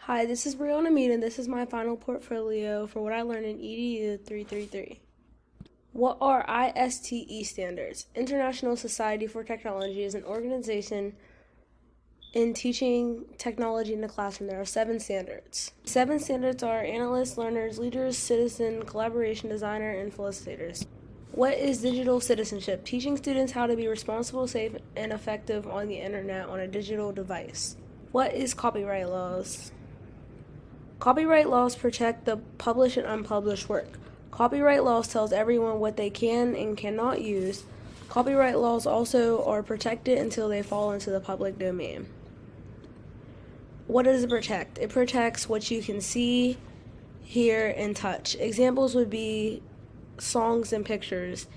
Hi, this is Brianna Mead, and this is my final portfolio for what I learned in EDU 333. What are ISTE standards? International Society for Technology is an organization in teaching technology in the classroom. There are 7 standards. 7 standards are analysts, learners, leaders, citizen, collaboration, designer, and facilitators. What is digital citizenship? Teaching students how to be responsible, safe, and effective on the internet on a digital device. What is copyright laws? Copyright laws protect the published and unpublished work. Copyright laws tells everyone what they can and cannot use. Copyright laws also are protected until they fall into the public domain. What does it protect? It protects what you can see, hear, and touch. Examples would be songs and pictures.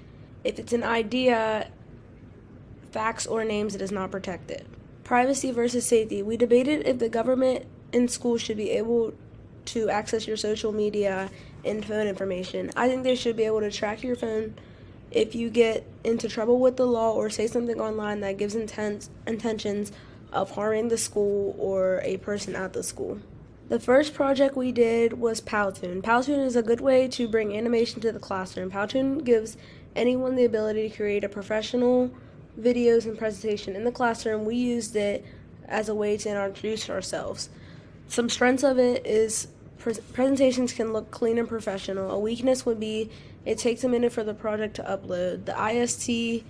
If it's an idea, facts or names, it is not protected. Privacy versus safety. We debated if the government and schools should be able to access your social media and phone information. I think they should be able to track your phone if you get into trouble with the law or say something online that gives intentions of harming the school or a person at the school. The first project we did was Powtoon. Powtoon is a good way to bring animation to the classroom. Powtoon gives anyone the ability to create a professional videos and presentation. In the classroom, we used it as a way to introduce ourselves. Some strengths of it is presentations can look clean and professional. A weakness would be it takes a minute for the project to upload. The ISTE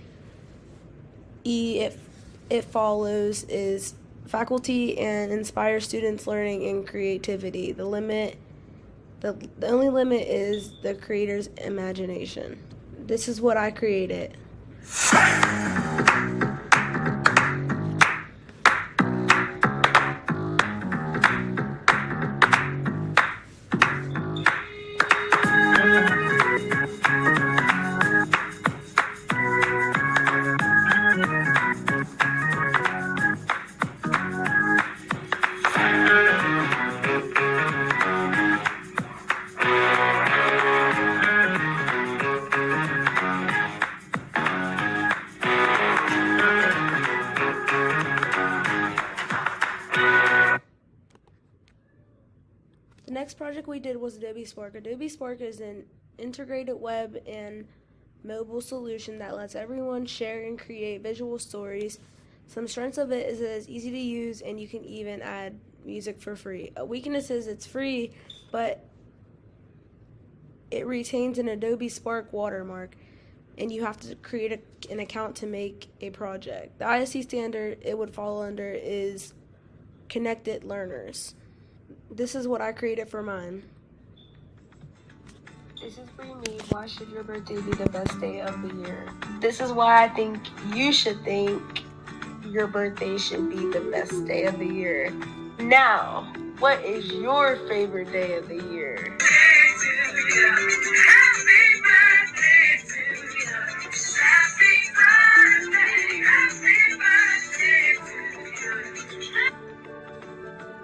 it follows is faculty and inspire students' learning and creativity. The only limit is the creator's imagination. This is what I created. The next project we did was Adobe Spark. Adobe Spark is an integrated web and mobile solution that lets everyone share and create visual stories. Some strengths of it is that it's easy to use and you can even add music for free. A weakness is it's free, but it retains an Adobe Spark watermark and you have to create an account to make a project. The ISC standard it would fall under is Connected Learners. This is what I created for mine. This is for me. Why should your birthday be the best day of the year? This is why I think you should think your birthday should be the best day of the year. Now, what is your favorite day of the year?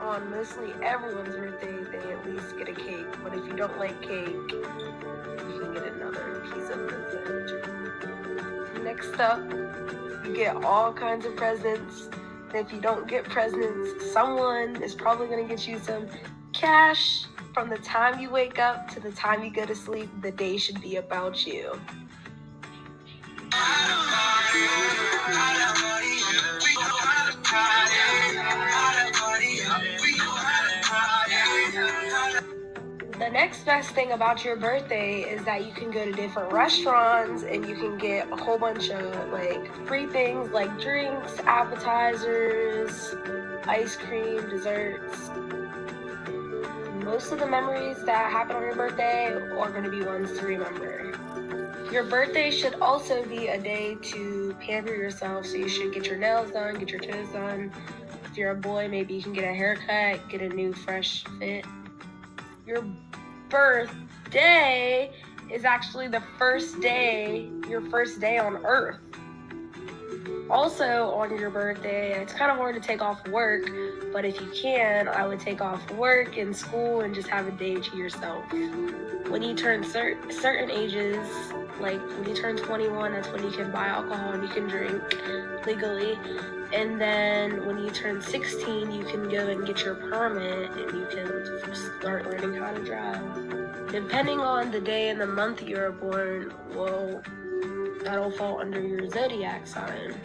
On mostly everyone's birthday, they at least get a cake. But if you don't like cake, you can get another piece of present. Next up, you get all kinds of presents. And if you don't get presents, someone is probably going to get you some cash. From the time you wake up to the time you go to sleep, the day should be about you. The next best thing about your birthday is that you can go to different restaurants and you can get a whole bunch of free things like drinks, appetizers, ice cream, desserts. Most of the memories that happen on your birthday are going to be ones to remember. Your birthday should also be a day to pamper yourself, so you should get your nails done, get your toes done. If you're a boy, maybe you can get a haircut, get a new fresh fit. Your birthday is actually your first day on Earth. Also on your birthday, it's kind of hard to take off work, but if you can, I would take off work and school and just have a day to yourself. When you turn certain ages, like when you turn 21, that's when you can buy alcohol and you can drink legally. And then when you turn 16, you can go and get your permit and you can start learning how to drive. Depending on the day and the month you were born, well, that'll fall under your zodiac sign.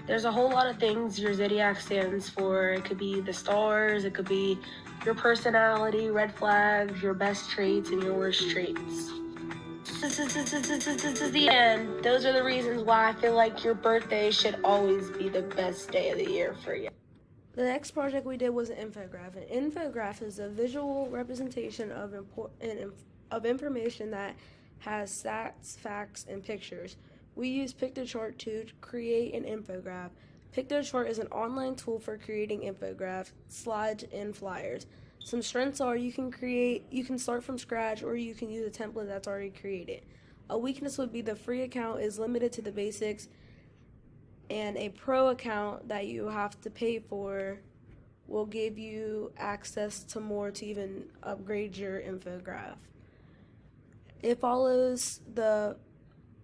There's a whole lot of things your zodiac stands for. It could be the stars, it could be your personality, red flags, your best traits, and your worst traits. This is the end. Those are the reasons why I feel like your birthday should always be the best day of the year for you. The next project we did was an infographic. An infographic is a visual representation of information that has stats, facts, and pictures. We use Pictochart to create an infographic. Pictochart is an online tool for creating infographics, slides, and flyers. Some strengths are you can start from scratch, or you can use a template that's already created. A weakness would be the free account is limited to the basics, and a pro account that you have to pay for will give you access to more to even upgrade your infographic. It follows the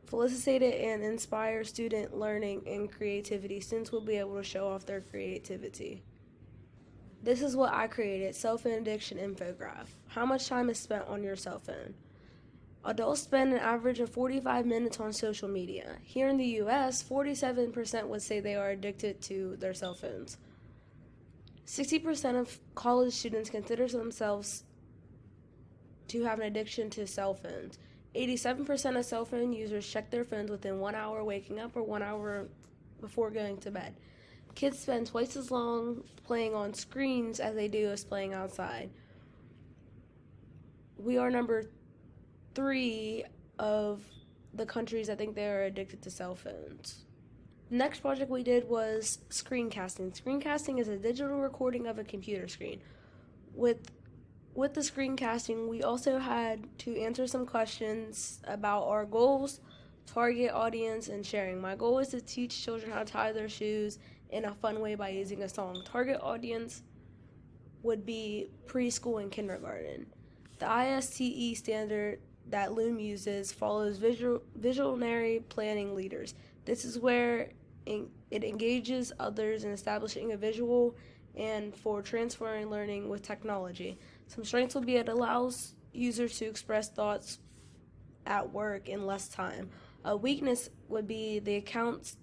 facilitated and inspire student learning and creativity. Students will be able to show off their creativity. This is what I created, self-addiction infographic. How much time is spent on your cell phone? Adults spend an average of 45 minutes on social media. Here in the U.S., 47% would say they are addicted to their cell phones. 60% of college students consider themselves to have an addiction to cell phones. 87% of cell phone users check their phones within 1 hour waking up or 1 hour before going to bed. Kids spend twice as long playing on screens as they do as playing outside. We are number 3 of the countries that think they are addicted to cell phones. The next project we did was screencasting. Screencasting is a digital recording of a computer screen. With the screencasting, we also had to answer some questions about our goals, target audience, and sharing. My goal is to teach children how to tie their shoes in a fun way by using a song. Target audience would be preschool and kindergarten. The Iste standard that Loom uses follows visionary planning leaders. This is where it engages others in establishing a visual and for transferring learning with technology. Some strengths would be it allows users to express thoughts at work in less time. A weakness would be the accounts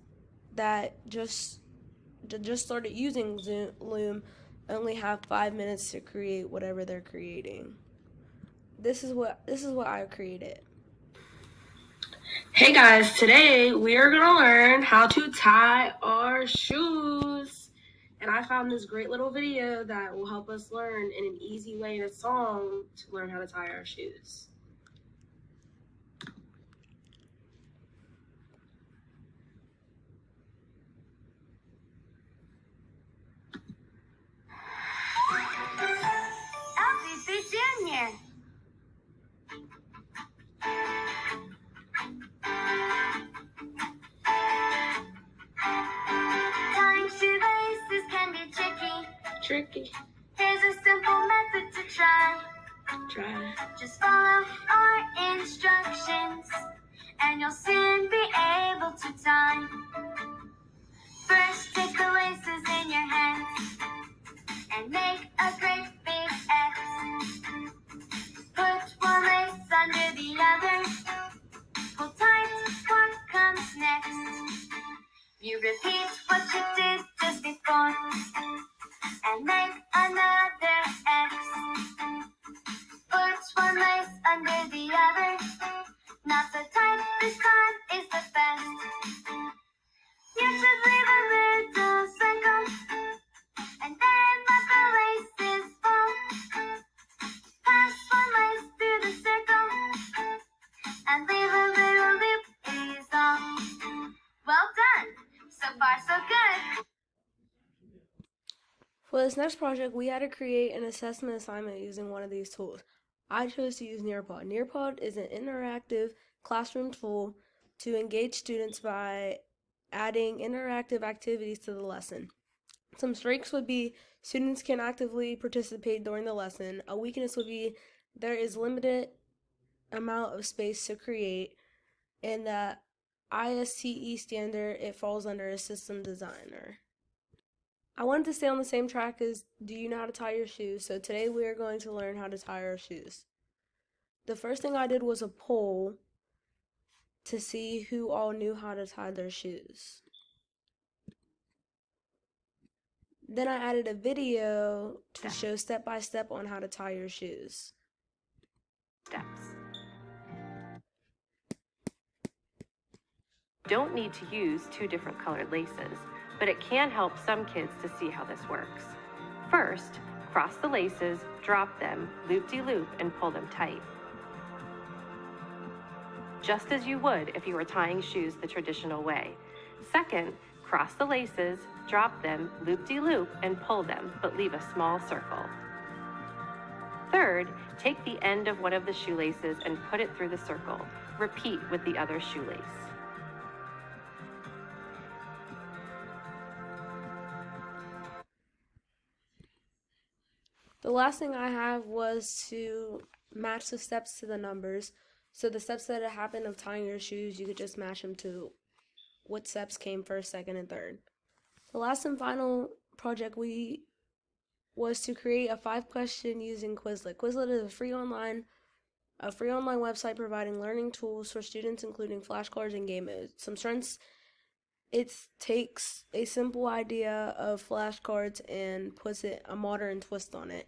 that just started using Loom only have 5 minutes to create whatever they're creating. This is what I created. Hey guys, today we are going to learn how to tie our shoes. And I found this great little video that will help us learn in an easy way in a song to learn how to tie our shoes. Junior. Tying shoelaces can be tricky. Here's a simple method to try. Just follow our instructions, and you'll soon be able to tie. First, take the laces in your hands and make a great big X. Put one lace under the other. Pull tight, what comes next? You repeat what you did just before and make another X. Put one lace under the other. Not so tight, this time is the best. You should leave a little circle and then let the laces fall. Pass one lace through the circle and leave a little loop is all. Well done! So far, so good! For this next project, we had to create an assessment assignment using one of these tools. I chose to use Nearpod. Nearpod is an interactive classroom tool to engage students by adding interactive activities to the lesson. Some strengths would be students can actively participate during the lesson. A weakness would be there is limited amount of space to create, and the Iste standard, it falls under a system designer. I wanted to stay on the same track as do you know how to tie your shoes? So today we are going to learn how to tie our shoes. The first thing I did was a poll to see who all knew how to tie their shoes. Then I added a video to show step by step on how to tie your shoes. Steps. Don't need to use two different colored laces, but it can help some kids to see how this works. First, cross the laces, drop them, loop-de-loop, and pull them tight. Just as you would if you were tying shoes the traditional way. Second, cross the laces, drop them, loop-de-loop, and pull them, but leave a small circle. Third, take the end of one of the shoelaces and put it through the circle. Repeat with the other shoelace. The last thing I have was to match the steps to the numbers. So the steps that happened of tying your shoes, you could just match them to what steps came first, second, and third. The last and final project was to create a 5-question using Quizlet. Quizlet is a free online website providing learning tools for students, including flashcards and game modes. Some strengths: it takes a simple idea of flashcards and puts a modern twist on it.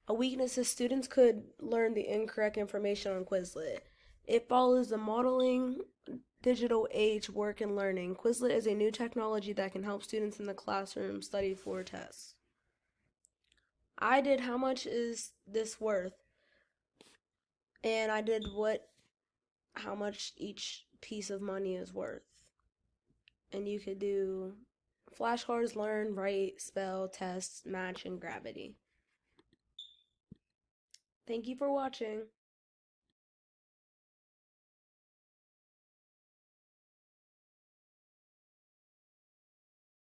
A weakness is students could learn the incorrect information on Quizlet. It follows the modeling digital age work and learning. Quizlet is a new technology that can help students in the classroom study for tests. I did how much is this worth? And I did how much each piece of money is worth. And you could do flashcards, learn, write, spell, test, match, and gravity. Thank you for watching.